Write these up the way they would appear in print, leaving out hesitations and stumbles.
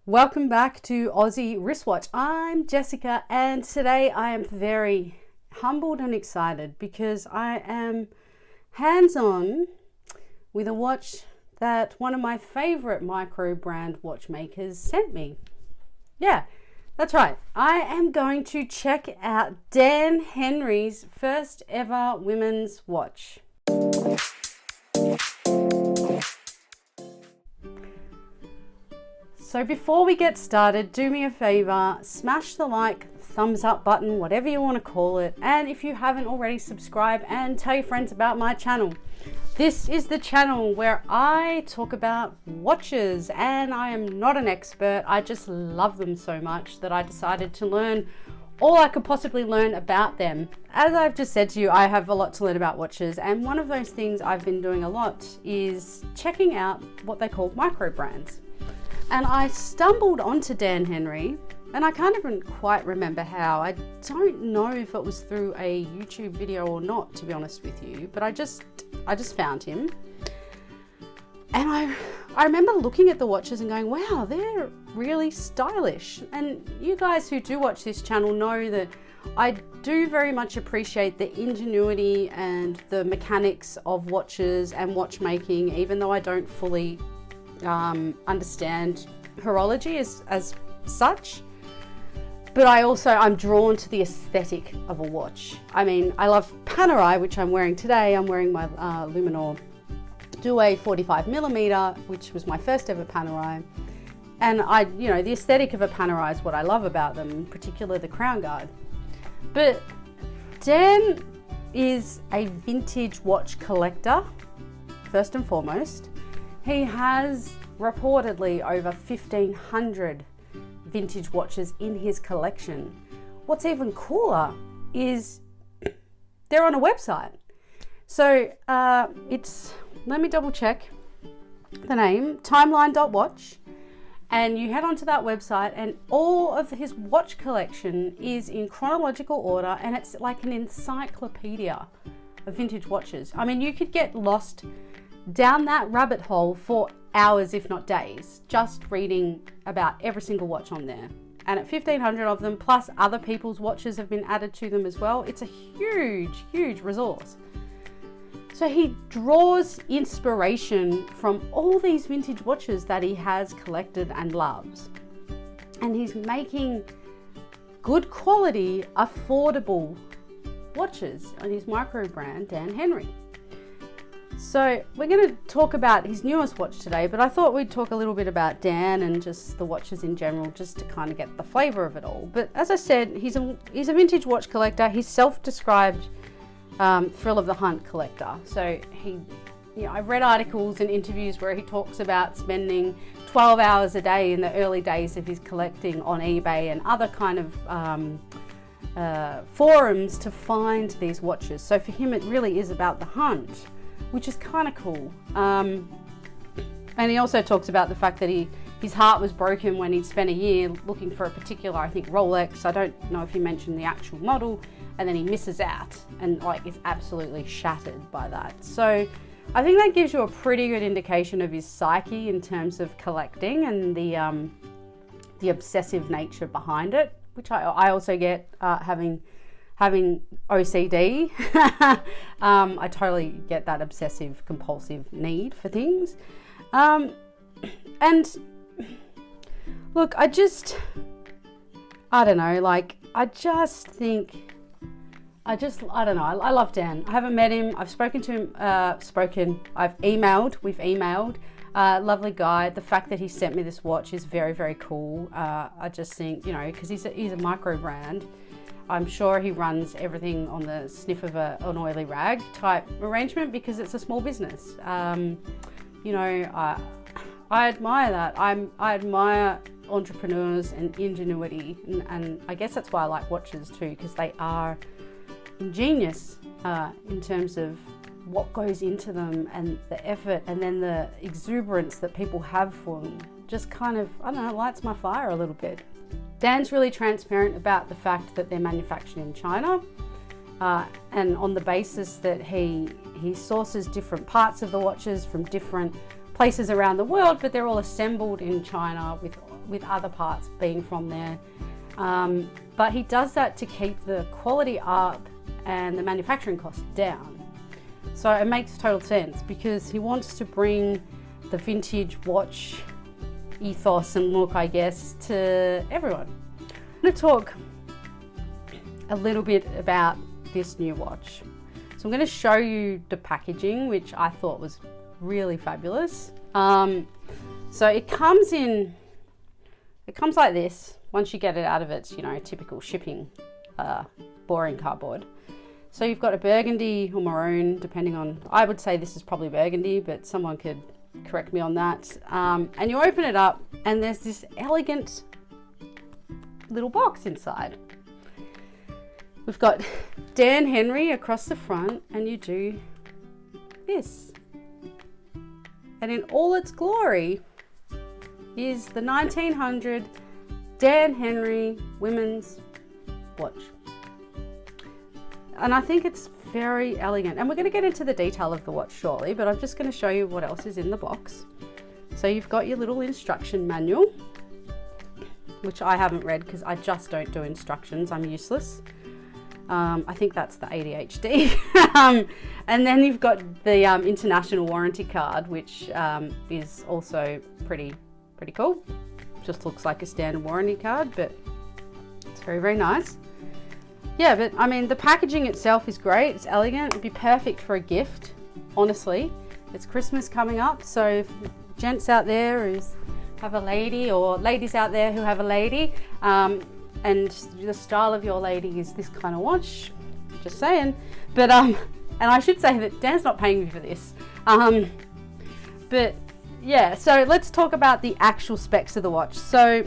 Welcome back to Aussie Wristwatch. I'm Jessica, and today I am very humbled and excited because I am hands-on with a watch that one of my favorite micro brand watchmakers sent me. Yeah, that's right. I am going to check out Dan Henry's first ever women's watch. So before we get started, do me a favor, smash the like, thumbs up button, whatever you want to call it. And if you haven't already, subscribe and tell your friends about my channel. This is the channel where I talk about watches, and I am not an expert. I just love them so much that I decided to learn all I could possibly learn about them. As I've just said to you, I have a lot to learn about watches, and one of those things I've been doing a lot is checking out what they call micro brands. And I stumbled onto Dan Henry, and I can't even quite remember how. I don't know if it was through a YouTube video or not, to be honest with you, but I just found him. And I remember looking at the watches and going, wow, they're really stylish. And you guys who do watch this channel know that I do very much appreciate the ingenuity and the mechanics of watches and watchmaking, even though I don't fully understand horology as such, but I'm drawn to the aesthetic of a watch. I mean, I love Panerai, which I'm wearing today. I'm wearing my Luminor Due 45mm, which was my first ever Panerai, and the aesthetic of a Panerai is what I love about them, in particular the crown guard. But Dan is a vintage watch collector, first and foremost. He has reportedly over 1,500 vintage watches in his collection. What's even cooler is they're on a website. So let me double check the name, timeline.watch, and you head onto that website and all of his watch collection is in chronological order, and it's like an encyclopedia of vintage watches. I mean, you could get lost down that rabbit hole for hours, if not days, just reading about every single watch on there. And at 1,500 of them, plus other people's watches have been added to them as well. It's a huge resource. So he draws inspiration from all these vintage watches that he has collected and loves. And he's making good quality, affordable watches on his micro brand, Dan Henry. So we're going to talk about his newest watch today, but I thought we'd talk a little bit about Dan and just the watches in general, just to kind of get the flavor of it all. But as I said, he's a vintage watch collector. He's self-described thrill of the hunt collector. So I've read articles and interviews where he talks about spending 12 hours a day in the early days of his collecting on eBay and other kind of forums to find these watches. So for him, it really is about the hunt, which is kind of cool. And he also talks about the fact that his heart was broken when he'd spent a year looking for a particular, I think, Rolex. I don't know if he mentioned the actual model, and then he misses out and is absolutely shattered by that. So I think that gives you a pretty good indication of his psyche in terms of collecting and the obsessive nature behind it, which I also get having OCD. I totally get that obsessive compulsive need for things. And look, I don't know, I love Dan. I haven't met him. I've spoken to him, we've emailed. Lovely guy. The fact that he sent me this watch is very, very cool. I just think, because he's a micro brand, I'm sure he runs everything on the sniff of an oily rag type arrangement because it's a small business. I admire that. I admire entrepreneurs and ingenuity, and I guess that's why I like watches too, because they are ingenious in terms of what goes into them and the effort, and then the exuberance that people have for them just kind of, lights my fire a little bit. Dan's really transparent about the fact that they're manufactured in China, and on the basis that he sources different parts of the watches from different places around the world, but they're all assembled in China with other parts being from there. But he does that to keep the quality up and the manufacturing costs down. So it makes total sense because he wants to bring the vintage watch ethos and look, I guess, to everyone. I'm going to talk a little bit about this new watch. So I'm going to show you the packaging, which I thought was really fabulous. So it comes like this. Once you get it out of its, typical shipping, boring cardboard. So you've got a burgundy or maroon, depending on, I would say this is probably burgundy, but someone could correct me on that. And you open it up and there's this elegant little box inside. We've got Dan Henry across the front and you do this. And in all its glory is the 1900 Dan Henry women's watch. And I think it's very elegant. And we're going to get into the detail of the watch shortly, but I'm just going to show you what else is in the box. So you've got your little instruction manual, which I haven't read because I just don't do instructions. I'm useless. I think that's the ADHD. And then you've got the international warranty card, which is also pretty cool. Just looks like a standard warranty card, but it's very, very nice. Yeah, but I mean, the packaging itself is great. It's elegant. It'd be perfect for a gift, honestly. It's Christmas coming up, so if gents out there who have a lady, or ladies out there who have a lady, and the style of your lady is this kind of watch, just saying. But and I should say that Dan's not paying me for this. But yeah, so let's talk about the actual specs of the watch. So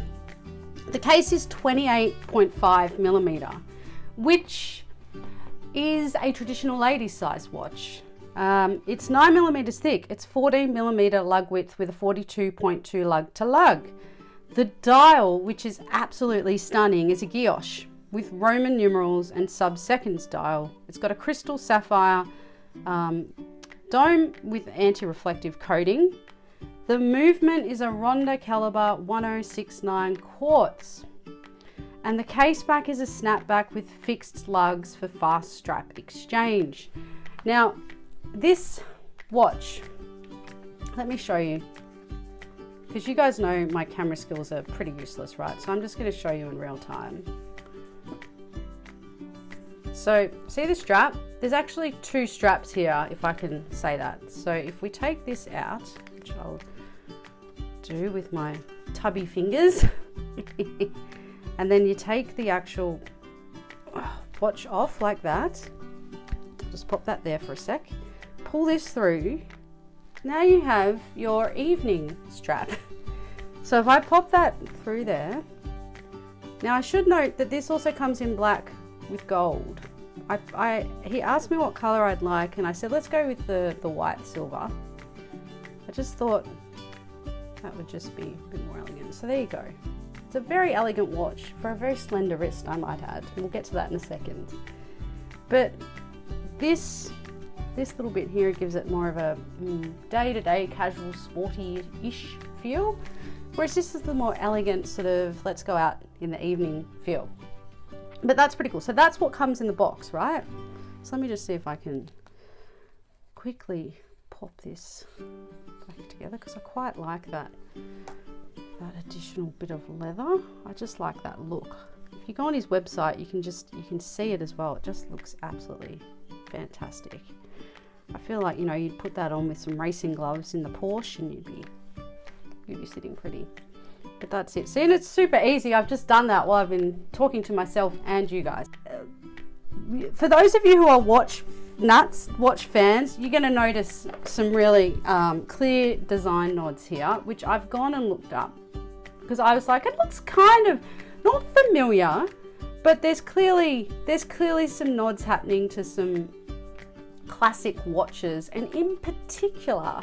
the case is 28.5 millimeter, which is a traditional ladies size watch. It's 9 millimeters thick. It's 14 millimeter lug width with a 42.2 lug to lug. The dial, which is absolutely stunning, is a guilloche with Roman numerals and sub-seconds dial. It's got a crystal sapphire dome with anti-reflective coating. The movement is a Ronda caliber 1069 quartz. And the case back is a snapback with fixed lugs for fast strap exchange. Now, this watch, let me show you, because you guys know my camera skills are pretty useless, right? So I'm just going to show you in real time. So see the strap? There's actually two straps here, if I can say that. So if we take this out, which I'll do with my tubby fingers, and then you take the actual watch off like that. Just pop that there for a sec. Pull this through. Now you have your evening strap. So if I pop that through there, now I should note that this also comes in black with gold. He asked me what color I'd like, and I said, let's go with the white silver. I just thought that would just be a bit more elegant. So there you go. It's a very elegant watch for a very slender wrist, I might add. We'll get to that in a second. But this little bit here gives it more of a day-to-day casual sporty-ish feel, whereas this is the more elegant sort of let's go out in the evening feel. But that's pretty cool. So that's what comes in the box, right? So let me just see if I can quickly pop this back together, because I quite like that additional bit of leather. I just like that look. If you go on his website, you can see it as well. It just looks absolutely fantastic. I feel like, you'd put that on with some racing gloves in the Porsche and you'd be sitting pretty. But that's it. See, and it's super easy. I've just done that while I've been talking to myself and you guys. For those of you who are watch fans, you're going to notice some really clear design nods here, which I've gone and looked up, because I was like, it looks kind of not familiar, but there's clearly some nods happening to some classic watches, and in particular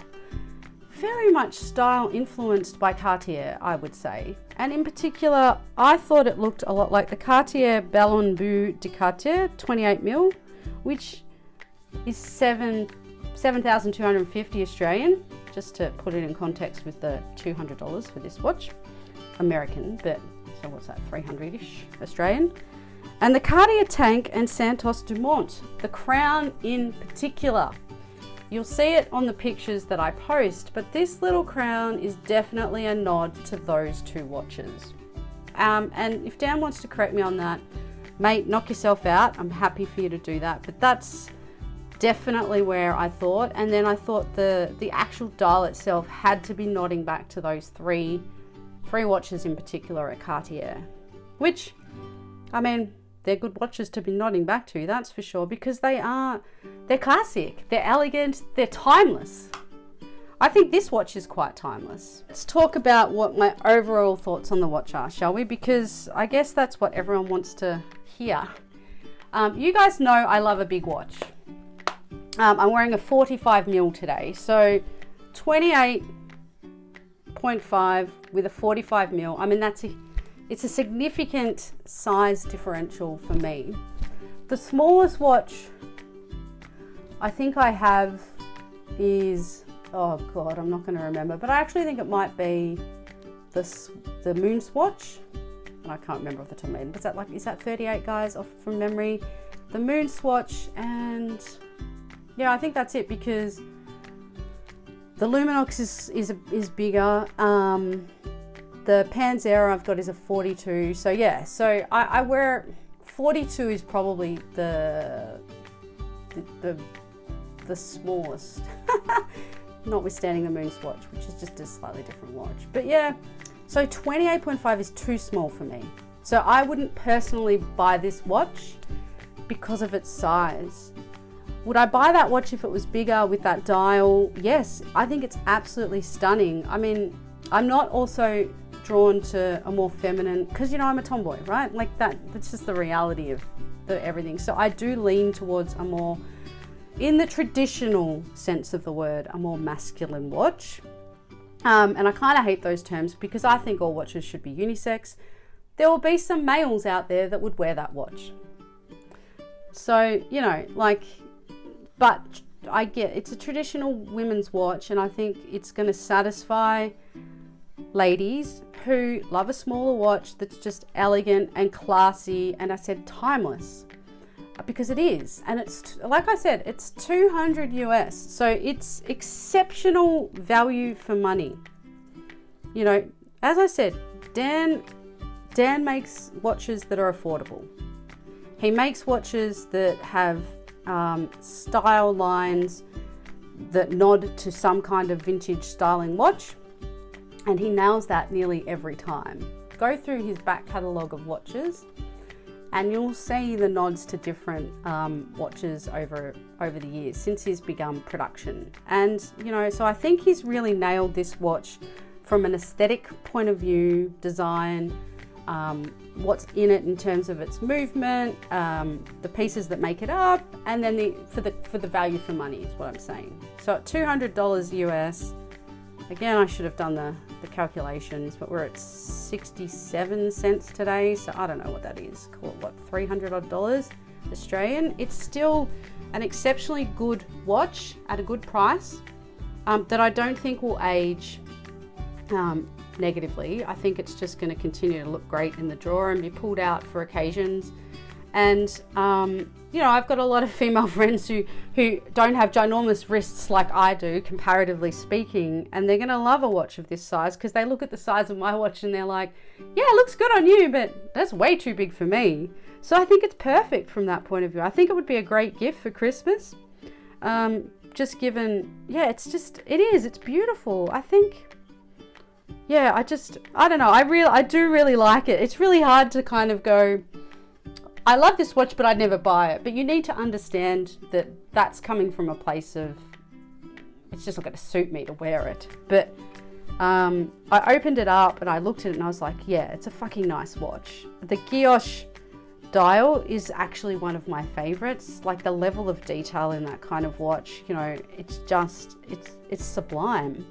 very much style influenced by Cartier, I would say. And in particular, I thought it looked a lot like the Cartier Belle en Bout de Cartier 28mm, which is 7,250 Australian, just to put it in context with the $200 for this watch. American, but so what's that, 300-ish Australian. And the Cartier Tank and Santos Dumont, the crown in particular. You'll see it on the pictures that I post, but this little crown is definitely a nod to those two watches. And if Dan wants to correct me on that, mate, knock yourself out. I'm happy for you to do that, but that's definitely where I thought. And then I thought the actual dial itself had to be nodding back to those three watches in particular at Cartier, which, I mean, they're good watches to be nodding back to, that's for sure, because they're classic, they're elegant, they're timeless. I think this watch is quite timeless. Let's talk about what my overall thoughts on the watch are, shall we? Because I guess that's what everyone wants to hear. You guys know I love a big watch. I'm wearing a 45mm today, so 28.5 with a 45mm. I mean, it's a significant size differential for me. The smallest watch I think I have is, oh God, I'm not going to remember, but I actually think it might be the Moon Swatch. And I can't remember off the top of my head. But is that 38, guys, off from memory? The Moon Swatch, and yeah, I think that's it, because the Luminox is bigger. The Panzera I've got is a 42. So yeah, so I wear 42 is probably the smallest, notwithstanding the Moon Swatch, which is just a slightly different watch. But yeah, so 28.5 is too small for me. So I wouldn't personally buy this watch because of its size. Would I buy that watch if it was bigger with that dial? Yes, I think it's absolutely stunning. I mean, I'm not also drawn to a more feminine, because you know I'm a tomboy, right? Like that's just the reality of everything. So I do lean towards a more, in the traditional sense of the word, a more masculine watch. And I kind of hate those terms because I think all watches should be unisex. There will be some males out there that would wear that watch. So, you know, like, but I get it's a traditional women's watch, and I think it's going to satisfy ladies who love a smaller watch that's just elegant and classy, and I said timeless, because it is. And it's, like I said, it's $200 US, so it's exceptional value for money. You know, as I said, Dan makes watches that are affordable. He makes watches that have style lines that nod to some kind of vintage styling watch, and he nails that nearly every time. Go through his back catalogue of watches and you'll see the nods to different watches over the years since he's begun production. And you know, so I think he's really nailed this watch from an aesthetic point of view, design, what's in it in terms of its movement, the pieces that make it up, and then for the value for money is what I'm saying. So at $200 US, again, I should have done the calculations, but we're at 67 cents today, so I don't know what that is. Call it what, $300 odd Australian. It's still an exceptionally good watch at a good price that I don't think will age negatively. I think it's just going to continue to look great in the drawer and be pulled out for occasions. And you know, I've got a lot of female friends who don't have ginormous wrists like I do, comparatively speaking, and they're going to love a watch of this size because they look at the size of my watch and they're like, yeah, it looks good on you, but that's way too big for me. So I think it's perfect from that point of view. I think it would be a great gift for Christmas. Just given, yeah, it's beautiful. I think, yeah, I don't know. I do really like it. It's really hard to kind of go, I love this watch, but I'd never buy it. But you need to understand that that's coming from a place of, it's just not going to suit me to wear it. But I opened it up and I looked at it and I was like, yeah, it's a fucking nice watch. The guilloche dial is actually one of my favorites. Like the level of detail in that kind of watch, you know, it's sublime.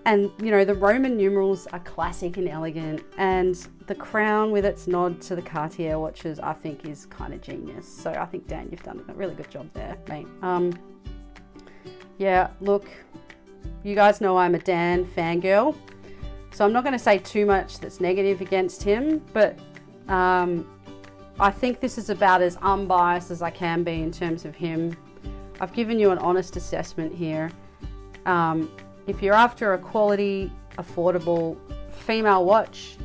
And, you know, the Roman numerals are classic and elegant, and the crown with its nod to the Cartier watches, I think is kind of genius. So I think, Dan, you've done a really good job there, mate. Yeah, look, You guys know I'm a Dan fangirl, so I'm not going to say too much that's negative against him, but I think this is about as unbiased as I can be in terms of him. I've given you an honest assessment here. If you're after a quality, affordable female watch,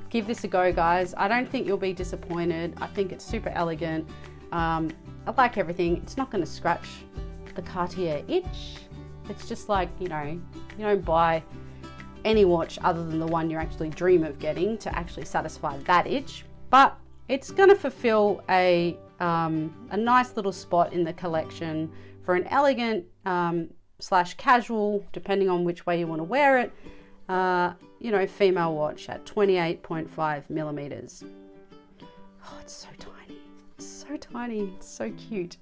give this a go, guys. I don't think you'll be disappointed. I think it's super elegant. I like everything. It's not going to scratch the Cartier itch. It's just like, you know, you don't buy any watch other than the one you actually dream of getting to actually satisfy that itch, but it's going to fulfill a nice little spot in the collection for an elegant slash casual, depending on which way you want to wear it, you know, female watch at 28.5 millimeters. Oh, it's so tiny. It's so tiny. It's so cute.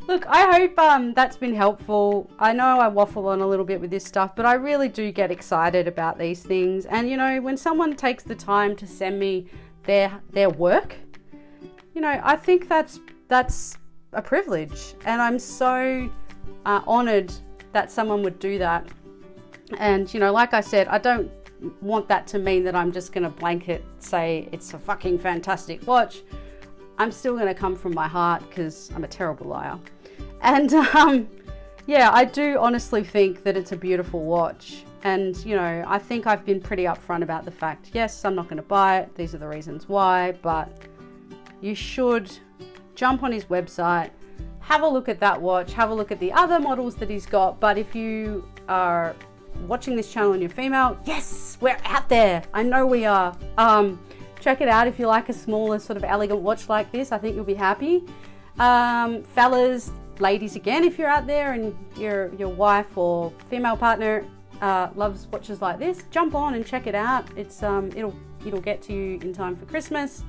Look, I hope that's been helpful. I know I waffle on a little bit with this stuff, but I really do get excited about these things. And, you know, when someone takes the time to send me their work, you know, I think that's a privilege. And I'm so honored that someone would do that. And, you know, like I said, I don't want that to mean that I'm just going to blanket say it's a fucking fantastic watch. I'm still going to come from my heart because I'm a terrible liar. And yeah, I do honestly think that it's a beautiful watch. And, you know, I think I've been pretty upfront about the fact, yes, I'm not going to buy it. These are the reasons why, but you should jump on his website, have a look at that watch, have a look at the other models that he's got. But if you are watching this channel and you're female, yes, we're out there. I know we are. Check it out if you like a smaller sort of elegant watch like this. I think you'll be happy. Fellas, ladies, again, if you're out there and your wife or female partner loves watches like this, jump on and check it out. It's it'll get to you in time for Christmas.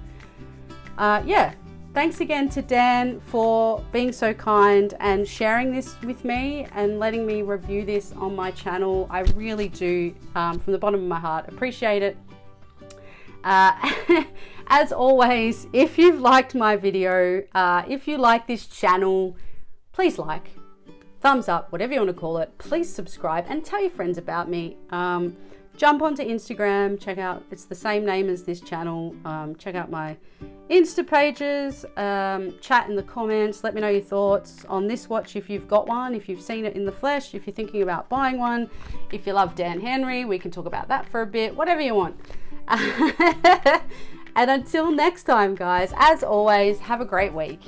Yeah, thanks again to Dan for being so kind and sharing this with me and letting me review this on my channel. I really do, from the bottom of my heart, appreciate it. As always, if you've liked my video, if you like this channel, please like, thumbs up, whatever you want to call it. Please subscribe and tell your friends about me. Jump onto Instagram, check out, it's the same name as this channel. Check out my Insta pages, chat in the comments, let me know your thoughts on this watch if you've got one, if you've seen it in the flesh, if you're thinking about buying one, if you love Dan Henry, we can talk about that for a bit, whatever you want. And until next time, guys, as always, have a great week.